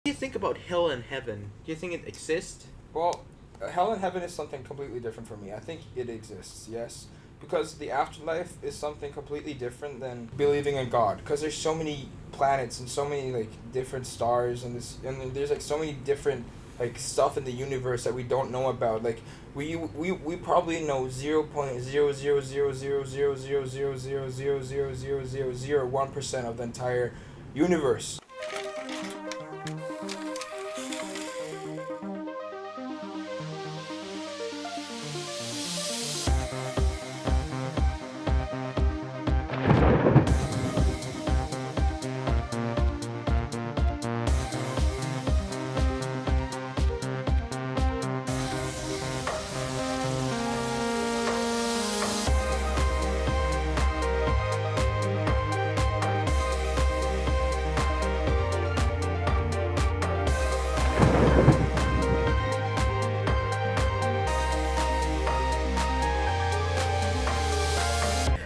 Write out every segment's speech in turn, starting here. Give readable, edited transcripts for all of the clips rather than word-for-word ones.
Do you think about hell and heaven? Do you think it exists? Well, hell and heaven is something completely different for me. I think it exists, yes. Because the afterlife is something completely different than believing in God. Because there's so many planets and so many like different stars and there's like so many different like stuff in the universe that we don't know about. Like we probably know 0.000000000000001% of the entire universe.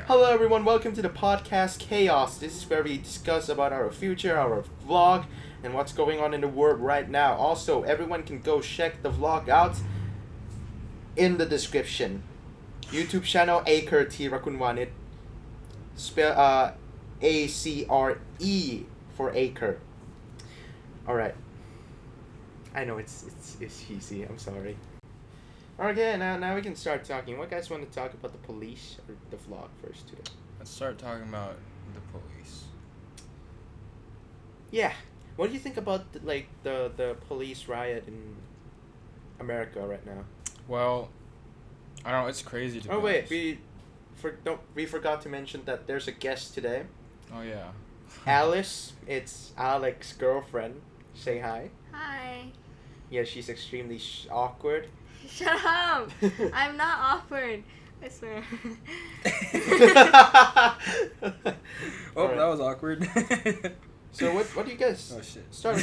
Hello everyone, welcome to the podcast Chaos. This is where we discuss about our future, our vlog, and what's going on in the world right now. Also, everyone can go check the vlog out in the description. YouTube channel Acre T Rakunwanit. Spell ACRE for Acre. Alright. I know it's easy, I'm sorry. Okay, now we can start talking. What guys want to talk about, the police or the vlog first today? Let's start talking about the police. Yeah. What do you think about the police riot in America right now? Well, I don't know. It's crazy to be wait, honest. we forgot to mention that there's a guest today. Oh yeah. Alice, it's Alex's girlfriend. Say hi. Hi. Yeah, she's extremely awkward. Shut up! I'm not awkward. I swear. Oh, Alright. that was awkward. So what do you guys? Oh shit. Start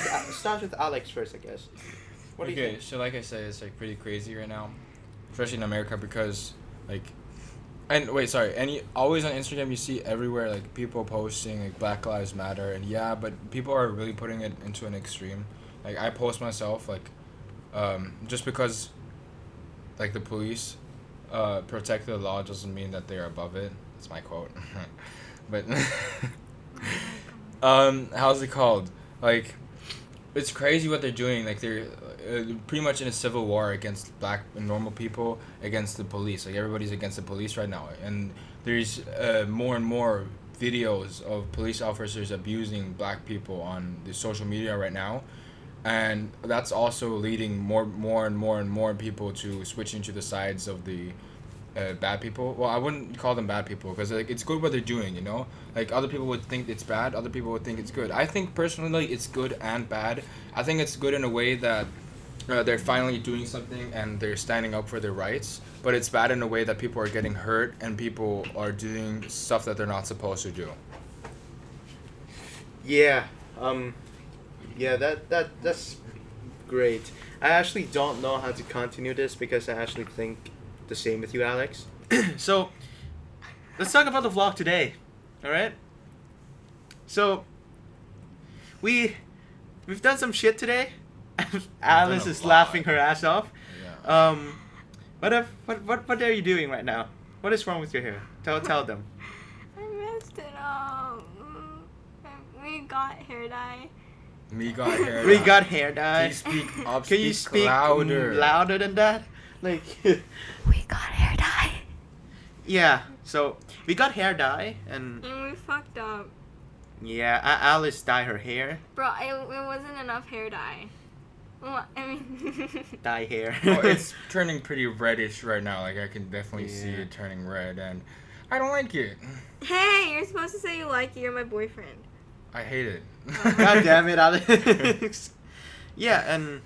with Alex first, I guess. What do you Okay, think? so like I said, it's like pretty crazy right now, especially in America because always on Instagram you see everywhere like people posting like Black Lives Matter and yeah, but people are really putting it into an extreme. Like I post myself like, just because. Like the police protect the law doesn't mean that they're above it. That's my quote. But how's it called? Like it's crazy what they're doing. Like they're pretty much in a civil war against black and normal people against the police. Like everybody's against the police right now, and there's more and more videos of police officers abusing black people on the social media right now. And that's also leading more and more people to switching to the sides of the bad people. Well, I wouldn't call them bad people because like it's good what they're doing, you know. Like other people would think it's bad, other people would think it's good. I think personally it's good and bad. I think it's good in a way that they're finally doing something and they're standing up for their rights. But it's bad in a way that people are getting hurt and people are doing stuff that they're not supposed to do. Yeah. Yeah, that's great. I actually don't know how to continue this because I actually think the same with you, Alex. So, let's talk about the vlog today. All right? So, we've done some shit today. Alice is laughing her ass off. Yeah. What are you doing right now? What is wrong with your hair? Tell them. I messed it up. We got hair dye. We got hair. We got hair dye. Can you speak louder? Louder than that? Like. We got hair dye. Yeah. So we got hair dye and. And we fucked up. Yeah, Alice dyed her hair. Bro, it wasn't enough hair dye. Well, I mean. Dye hair. Well, it's turning pretty reddish right now. Like I can definitely see Yeah. it turning red, and I don't like it. Hey, you're supposed to say you like it. You're my boyfriend. I hate it. God damn it, Alex. Yeah, and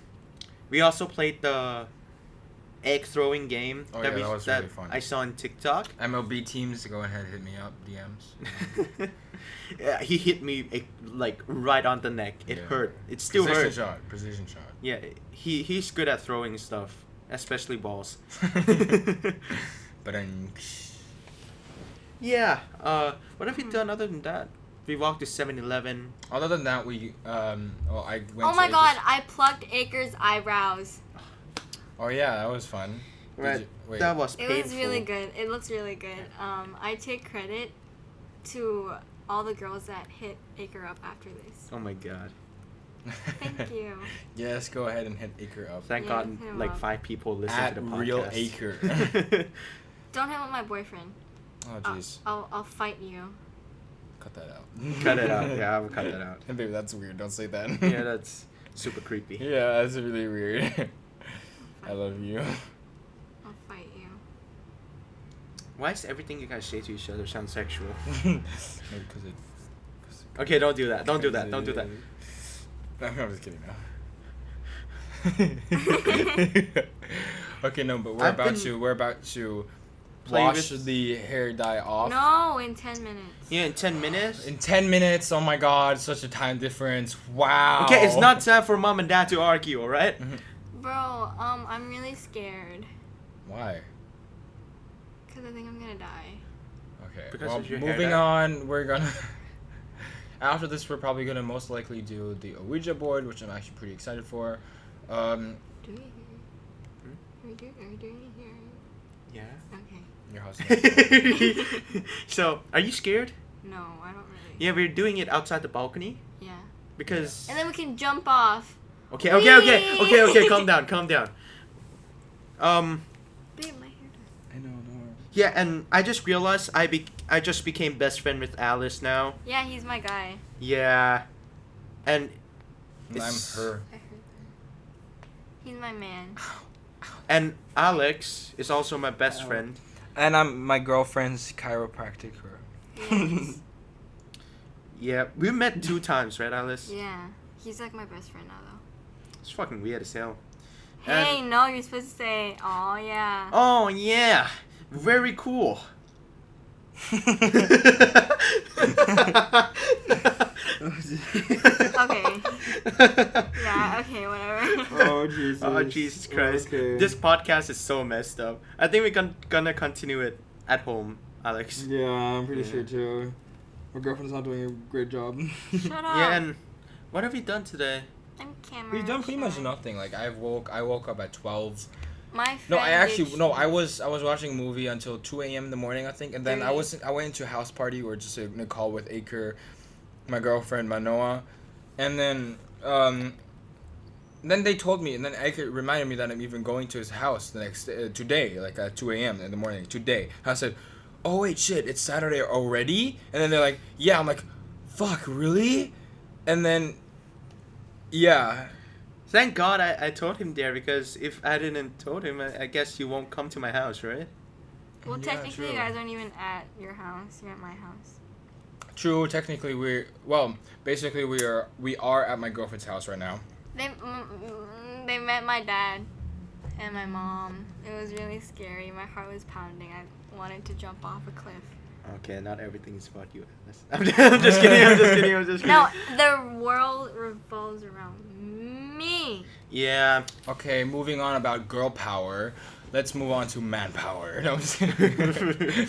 we also played the egg throwing game Oh, yeah, that was really fun. I saw on TikTok. MLB teams, go ahead, hit me up, DMs. Yeah, he hit me like right on the neck. It Yeah. hurt. It still hurt. Precision shot. Yeah, he's good at throwing stuff, especially balls. But then, Yeah. What have you done other than that? We walked to 7-Eleven. Other than that, we I went. Oh to my god, Acres. I plucked Acre's eyebrows. Oh yeah, that was fun. Did Right. you- wait. That was It painful. was really good. It looks really good. I take credit to all the girls that hit Acre up after this. Oh my god. Thank you. Yes, go ahead and hit Acre up. Thank Yeah, God hit him like up. 5 people listen At to the podcast. Real Acre. Don't hit with my boyfriend. Oh jeez, I'll fight you. cut that out. Cut it out. Yeah, I will cut that out. Hey, baby, that's weird. Don't say that. Yeah, that's super creepy. Yeah, that's really weird. I love you. I'll fight you. Why is everything you guys say to each other sound sexual? Maybe because it. Okay, don't do that. Don't do that. Don't do that. I'm just kidding now. Okay, no, but we're I've about been- to Play wash with- the hair dye off. No, in 10 minutes. Yeah, in 10 minutes. In 10 minutes. Oh my god, such a time difference. Wow. Okay, it's not time for mom and dad to argue, alright? Bro, I'm really scared. Why? Because I think I'm gonna die. Okay. Because well, of your hair moving dye? on, we're gonna. After this, we're probably gonna most likely do the Ouija board, which I'm actually pretty excited for. Do we hear? Are we doing it here? Yeah. Okay. Your house. So, are you scared? No, I don't really. Yeah, we're doing it outside the balcony Yeah. because. And then we can jump off. Okay, calm down. Babe, my hair. I know, no. Yeah, and I just realized I just became best friend with Alice now. Yeah, he's my guy. Yeah, and I'm It's- her. I heard that. He's my man. and Alex is also my best Ow. friend. And I'm my girlfriend's chiropractor. Yes. Yeah, we met 2 times, right, Alice? Yeah. He's like my best friend now, though. It's fucking weird as hell. Hey, no, you're supposed to say, oh, yeah. Oh yeah, very cool. Okay. Yeah, okay, whatever. Oh Jesus. Oh Jesus Christ! Okay. This podcast is so messed up. I think we're gonna continue it at home, Alex. Yeah, I'm pretty Yeah. sure too. My girlfriend's not doing a great job. Shut up. Yeah, and what have you done today? I'm camera. We've done pretty much shy. nothing. Like I woke up at 12. My friend No, I actually did no. I was watching a movie until 2 a.m. in the morning, I think, and then I Really? went into a house party or just a call with Acre, my girlfriend Manoa, and then they told me, and then Acre reminded me that I'm even going to his house the next today, like at 2 a.m. in the morning today. I said, oh wait, shit, it's Saturday already, and then they're like, yeah. I'm like, fuck, really? And then, yeah. Thank God I told him there, because if I didn't told him, I guess you won't come to my house, right? Well, Yeah, technically, true. you guys aren't even at your house. You're at my house. True. Technically, basically we are at my girlfriend's house right now. They met my dad and my mom. It was really scary. My heart was pounding. I wanted to jump off a cliff. Okay, not everything is about you. I'm just kidding. No, the world revolves around me. Yeah. Okay, moving on about girl power. Let's move on to manpower. No, I'm just kidding.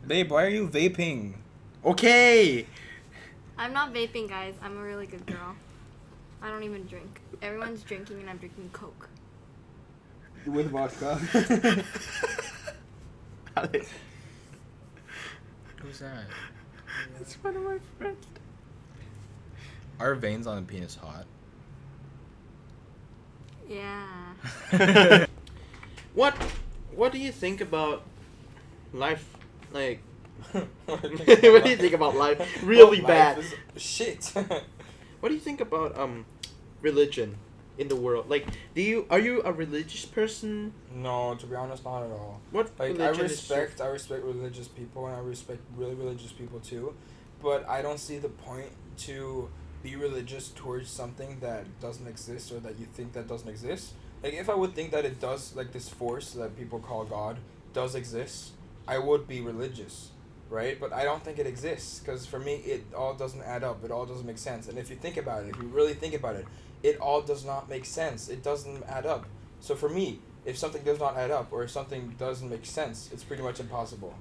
Babe, why are you vaping? Okay. I'm not vaping, guys. I'm a really good girl. I don't even drink. Everyone's drinking and I'm drinking Coke. With vodka. Alex, Who's that? it's one of my friends. Are veins on the penis hot? Yeah. What do you think about life? Like, What what do you think about life? Really bad. Shit. What do you think about religion in the world? Like, are you a religious person? No, to be honest, not at all. What Like religion I respect religious people, and I respect really religious people too, but I don't see the point to be religious towards something that doesn't exist or that you think that doesn't exist. Like if I would think that it does, like this force that people call God does exist, I would be religious, right? But I don't think it exists, because for me it all doesn't add up. It all doesn't make sense. And if you think about it, if you really think about it, it all does not make sense. It doesn't add up. So for me, if something does not add up or if something doesn't make sense, it's pretty much impossible.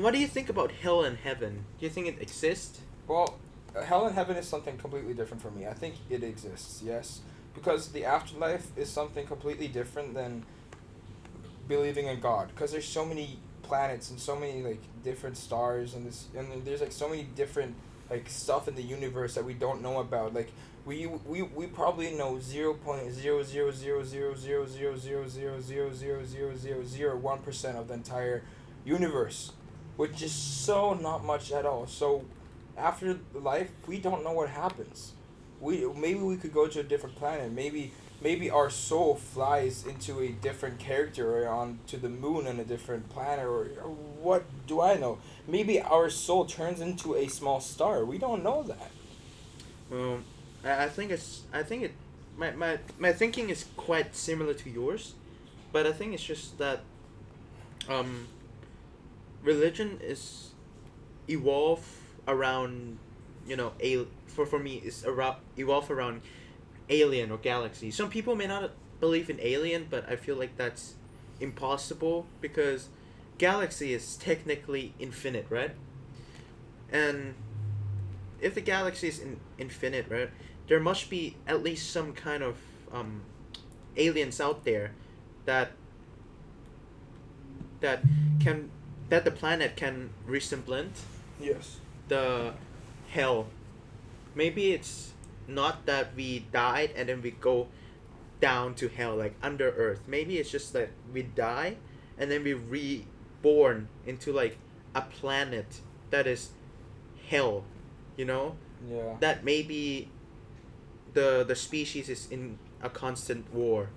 What do you think about hell and heaven? Do you think it exists? Well, hell and heaven is something completely different for me. I think it exists, yes, because the afterlife is something completely different than believing in God. Because there's so many planets and so many like different stars and there's like so many different like stuff in the universe that we don't know about. Like we probably know 0.000000000000001% of the entire universe, which is so not much at all. So after life, we don't know what happens. Maybe we could go to a different planet. Maybe our soul flies into a different character or onto the moon on a different planet or what do I know? Maybe our soul turns into a small star. We don't know that. Well, I think my thinking is quite similar to yours, but I think it's just that religion is evolve around, for me is around evolve around alien or galaxy. Some people may not believe in alien, but I feel like that's impossible because galaxy is technically infinite, right? And if the galaxy is infinite, right, there must be at least some kind of aliens out there that that can that the planet can resemble Yes. the hell. Maybe it's not that we died and then we go down to hell, like under earth. Maybe it's just that we die and then we reborn into like a planet that is hell, you know? Yeah. That maybe the species is in a constant war,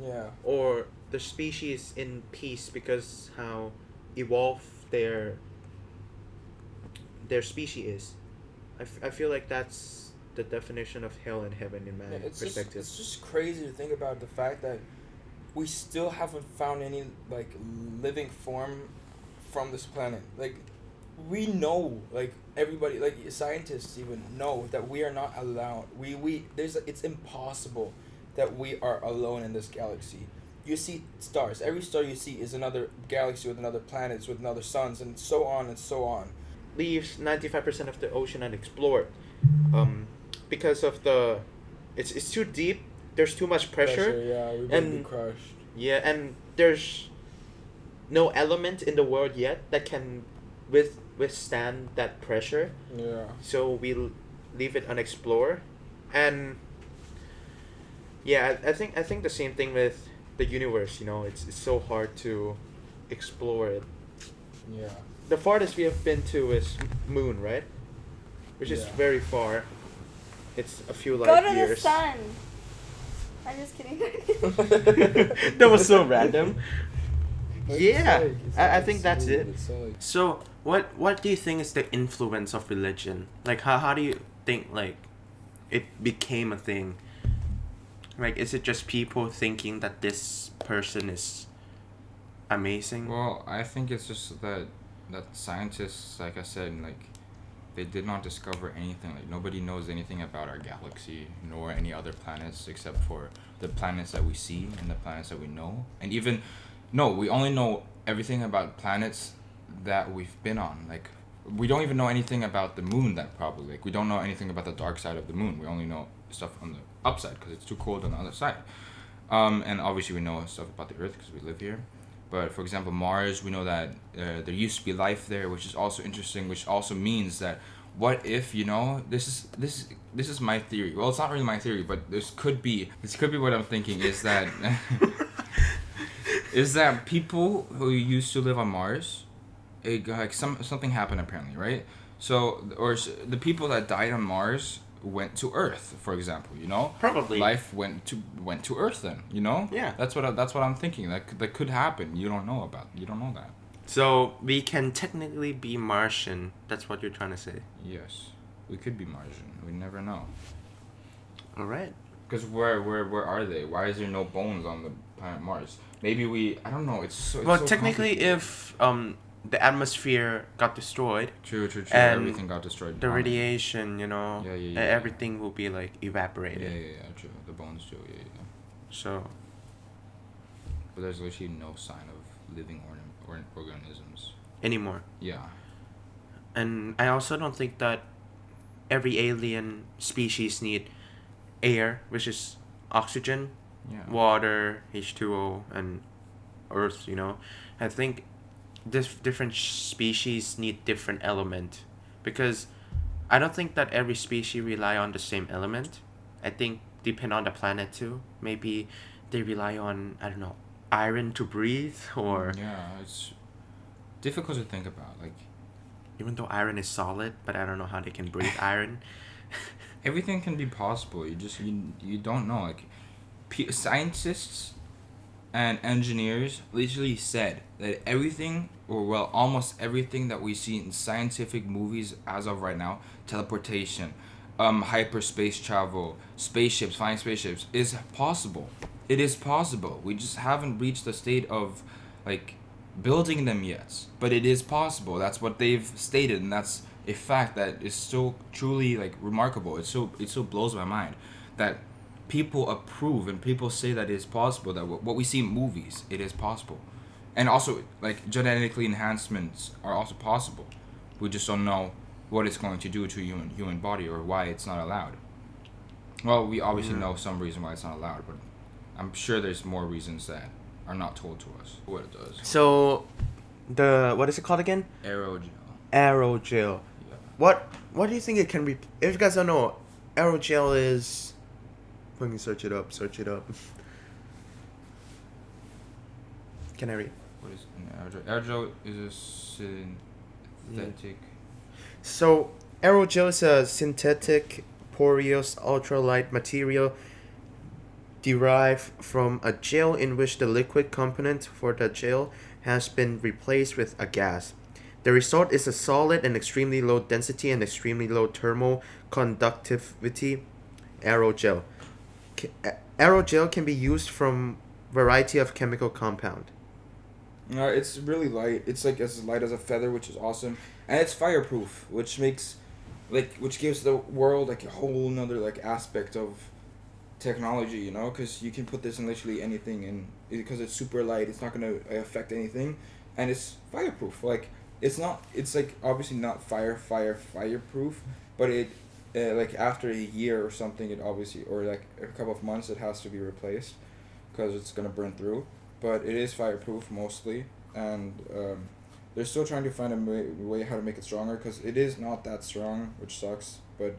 Yeah. or the species in peace because how evolved their species is. I feel like that's the definition of hell and heaven in my perspective. It's just crazy to think about the fact that we still haven't found any like living form from this planet. Like we know, like everybody, like scientists even know that we are not allowed. It's impossible that we are alone in this galaxy. You see stars. Every star you see is another galaxy with another planets with another suns and so on and so on. Leaves 95% of the ocean unexplored, because of it's too deep. There's too much pressure. Yeah, we're and be crushed. yeah, and there's no element in the world yet that can withstand that pressure. Yeah. So we'll leave it unexplored, and yeah, I think the same thing with the universe. It's so hard to explore it. Yeah. The farthest we have been to is moon, right? Which is Yeah. very far. It's a few Go light to years. the sun. I'm just kidding. That was so random. Like, Yeah, it's I think that's smooth, it. it's so, like, So, what do you think is the influence of religion? Like, how do you think, like, it became a thing? Like, is it just people thinking that this person is amazing? Well, I think it's just that scientists, like I said, like they did not discover anything. Like nobody knows anything about our galaxy nor any other planets except for the planets that we see and the planets that we know. And even we only know everything about planets that we've been on. Like we don't even know anything about the moon like we don't know anything about the dark side of the moon. We only know stuff on the upside because it's too cold on the other side. And obviously we know stuff about the earth because we live here. But for example, Mars, we know that there used to be life there, which is also interesting. Which also means that what if this is my theory. Well, it's not really my theory, but this could be what I'm thinking is that is that people who used to live on Mars, something happened apparently, right? So the people that died on Mars went to Earth, for example, Probably. life went to Earth then, Yeah. that's what I'm thinking. That could happen. You don't know that. So, we can technically be Martian. That's what you're trying to say. Yes, we could be Martian. We never know. Alright. Because where are they? Why is there no bones on the planet Mars? Maybe I don't know. It's Well, so technically, complicated. if the atmosphere got destroyed, True. and Everything got destroyed. the radiation, Yeah. everything will be, like, Yeah, evaporated. true. The bones too. Yeah. So, But there's literally no sign of living organisms. anymore. Yeah. And I also don't think that every alien species need air, which is oxygen, Yeah. water, H2O, and Earth, you know. I think different species need different element, because I don't think that every species rely on the same element. I think depend on the planet too. Maybe they rely on, I don't know, iron to breathe, or Yeah, it's difficult to think about. Like, even though iron is solid, but I don't know how they can breathe iron. everything can be possible. You don't know. Like, scientists and engineers literally said that everything, or well, almost everything that we see in scientific movies as of right now, teleportation, hyperspace travel, spaceships, flying spaceships, is possible. It is possible. We just haven't reached the state of, like, building them yet. But it is possible. That's what they've stated, and that's a fact that is so truly, like, remarkable. It so blows my mind that people approve and people say that it is possible, that what we see in movies, it is possible. And also, like, genetically enhancements are also possible. We just don't know what it's going to do to human body, or why it's not allowed. Well, we obviously know some reason why it's not allowed, but I'm sure there's more reasons that are not told to us what it does. So, what is it called again? Aerogel. Aerogel. Yeah. What do you think it can be? If you guys don't know, aerogel is. Let me search it up. Can I read? What is an aerogel? Aerogel is a synthetic. So, aerogel is a synthetic, porous, ultralight material derived from a gel in which the liquid component for the gel has been replaced with a gas. The result is a solid and extremely low density and extremely low thermal conductivity aerogel. Aerogel can be used from variety of chemical compound. It's really light. It's like as light as a feather, which is awesome, and it's fireproof, which gives the world like a whole nother like aspect of technology, you know, because you can put this in literally anything, and because it's super light, it's not gonna affect anything, and it's fireproof. Like it's like obviously not fireproof, but it like after a year or something, it obviously, or like a couple of months, it has to be replaced because it's gonna burn through. But it is fireproof mostly, and they're still trying to find a way how to make it stronger, because it is not that strong, which sucks. But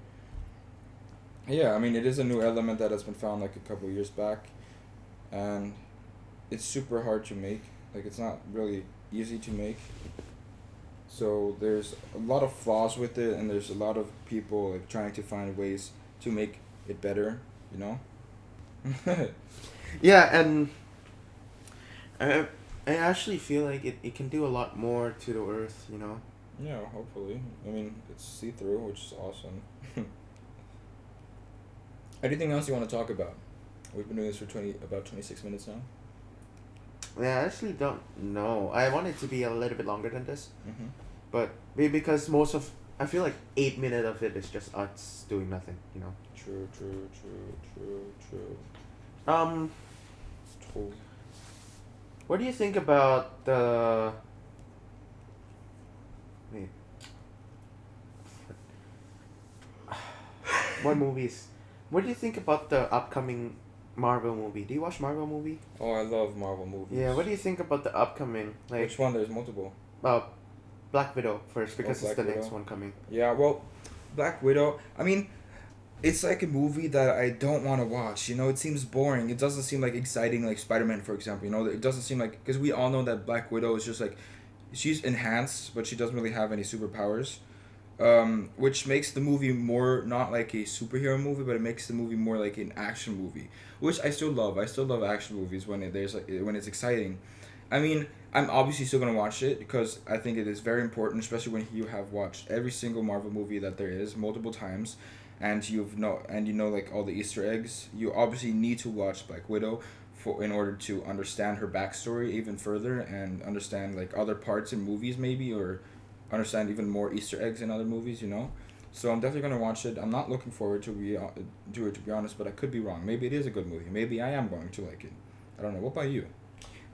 yeah, I mean, it is a new element that has been found like a couple of years back, and it's super hard to make. Like, it's not really easy to make. So there's a lot of flaws with it, and there's a lot of people like trying to find ways to make it better, you know? Yeah, and I actually feel like it can do a lot more to the earth, you know? Yeah, hopefully. I mean, it's see-through, which is awesome. Anything else you want to talk about? We've been doing this for about 26 minutes now. Yeah, I actually don't know. I want it to be a little bit longer than this. Mm-hmm. But because I feel like 8 minutes of it is just us doing nothing, you know? True. True. What do you think about the... Wait. What movies? What do you think about the upcoming Marvel movie? Do you watch Marvel movie? Oh, I love Marvel movies. Yeah, what do you think about the upcoming? Like, Which one? There's multiple. Black Widow first, because it's Black the next Widow. one coming. Yeah, well, Black Widow, I mean, it's like a movie that I don't want to watch, you know? It seems boring. It doesn't seem like exciting like Spider-Man, for example, you know? It doesn't seem like... Because we all know that Black Widow is just like... She's enhanced, but she doesn't really have any superpowers. Which makes the movie more not like a superhero movie, but it makes the movie more like an action movie, which I still love. I still love action movies when when it's exciting. I mean, I'm obviously still gonna watch it because I think it is very important, especially when you have watched every single Marvel movie that there is multiple times, and you know like all the Easter eggs. You obviously need to watch Black Widow in order to understand her backstory even further, and understand like other parts in movies maybe, or understand even more Easter eggs in other movies, you know? So I'm definitely going to watch it. I'm not looking forward to it, to be honest, but I could be wrong. Maybe it is a good movie. Maybe I am going to like it. I don't know. What about you?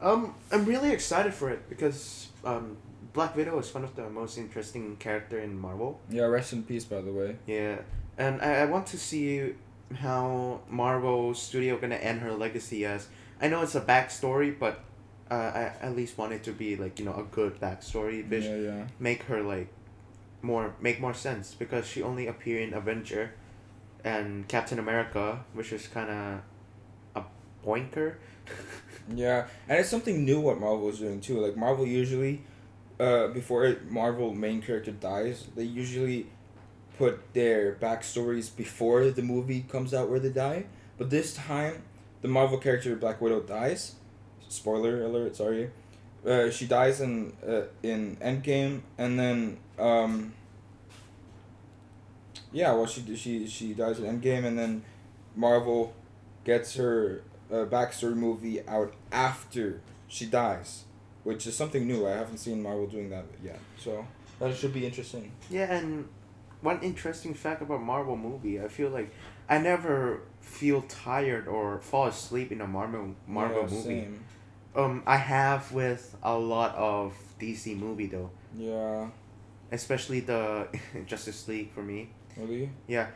I'm really excited for it because Black Widow is one of the most interesting character in Marvel. Yeah, rest in peace, by the way. Yeah, and I want to see how Marvel Studio gonna end her legacy as. I know it's a backstory, but I at least want it to be like, a good backstory. Yeah. Make her like make more sense, because she only appeared in Avenger and Captain America, which is kind of a boinker. Yeah, and it's something new what Marvel is doing too. Like Marvel usually, before Marvel main character dies, they usually put their backstories before the movie comes out where they die. But this time, the Marvel character Black Widow dies. Spoiler alert! Sorry. She dies in Endgame, and then yeah, well she dies in Endgame, and then Marvel gets her backstory movie out after she dies, which is something new. I haven't seen Marvel doing that yet, so that should be interesting. Yeah, and one interesting fact about Marvel movie, I feel like I never feel tired or fall asleep in a Marvel movie. Same. I have with a lot of DC movie though. Yeah. Especially the Justice League for me. Really? Yeah.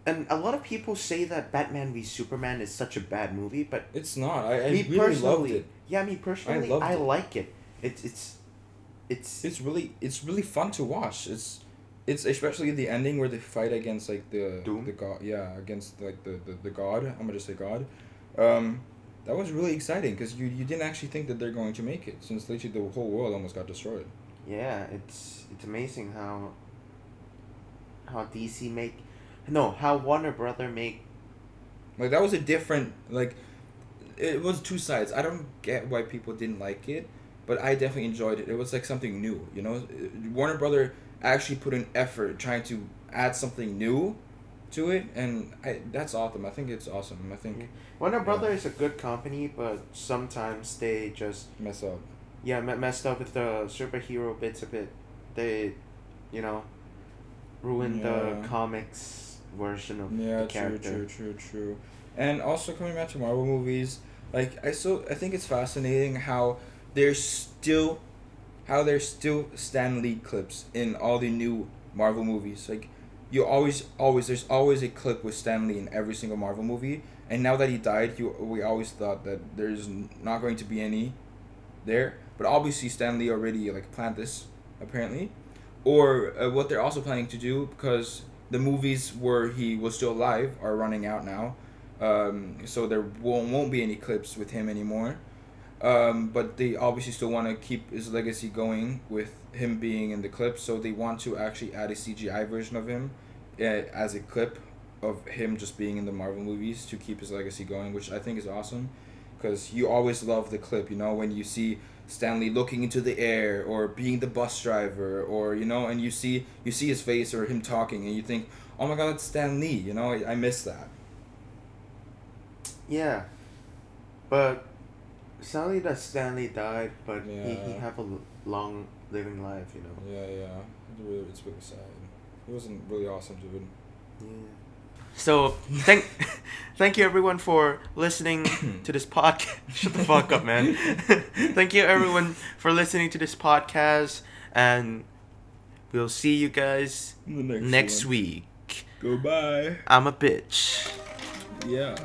And a lot of people say that Batman v Superman is such a bad movie, but It's not. I me really personally, loved it. yeah, me personally, loved I it. like it. It's It's really fun to watch. It's especially the ending where they fight against like the Doom? the god. Yeah, against like the god. I'm gonna just say god. That was really exciting because you didn't actually think that they're going to make it, since literally the whole world almost got destroyed. yeah, it's amazing how DC how Warner Brother make. Like that was a different like. It was two sides. I don't get why people didn't like it, but I definitely enjoyed it. It was like something new, you know. Warner Brother actually put in effort trying to add something new to it, and that's awesome. I think it's awesome. I think Warner Brother is a good company, but sometimes they just mess up. messed up with the superhero bits a bit. They, ruined the Yeah. comics version of Yeah, the character. true. And also coming back to Marvel movies, like I think it's fascinating how there's still Stan Lee clips in all the new Marvel movies. Like you always there's always a clip with Stan Lee in every single Marvel movie. And now that he died, we always thought that there's not going to be any there. But obviously Stan Lee already like planned this apparently, or what they're also planning to do, because the movies where he was still alive are running out now. So there won't be any clips with him anymore. But they obviously still want to keep his legacy going with him being in the clip, so they want to actually add a CGI version of him as a clip of him just being in the Marvel movies to keep his legacy going, which I think is awesome, because you always love the clip, when you see Stanley looking into the air or being the bus driver, or and you see his face or him talking, and you think, oh my god, it's Stan Lee, I miss that. Yeah, but sadly that Stanley died, but he Yeah. have a long living life, Yeah. It's really sad. He wasn't really awesome, dude. Yeah. So thank you everyone for listening to this podcast. Shut the fuck up, man. Thank you everyone for listening to this podcast, and we'll see you guys The next one. week. Goodbye. I'm a bitch. Yeah.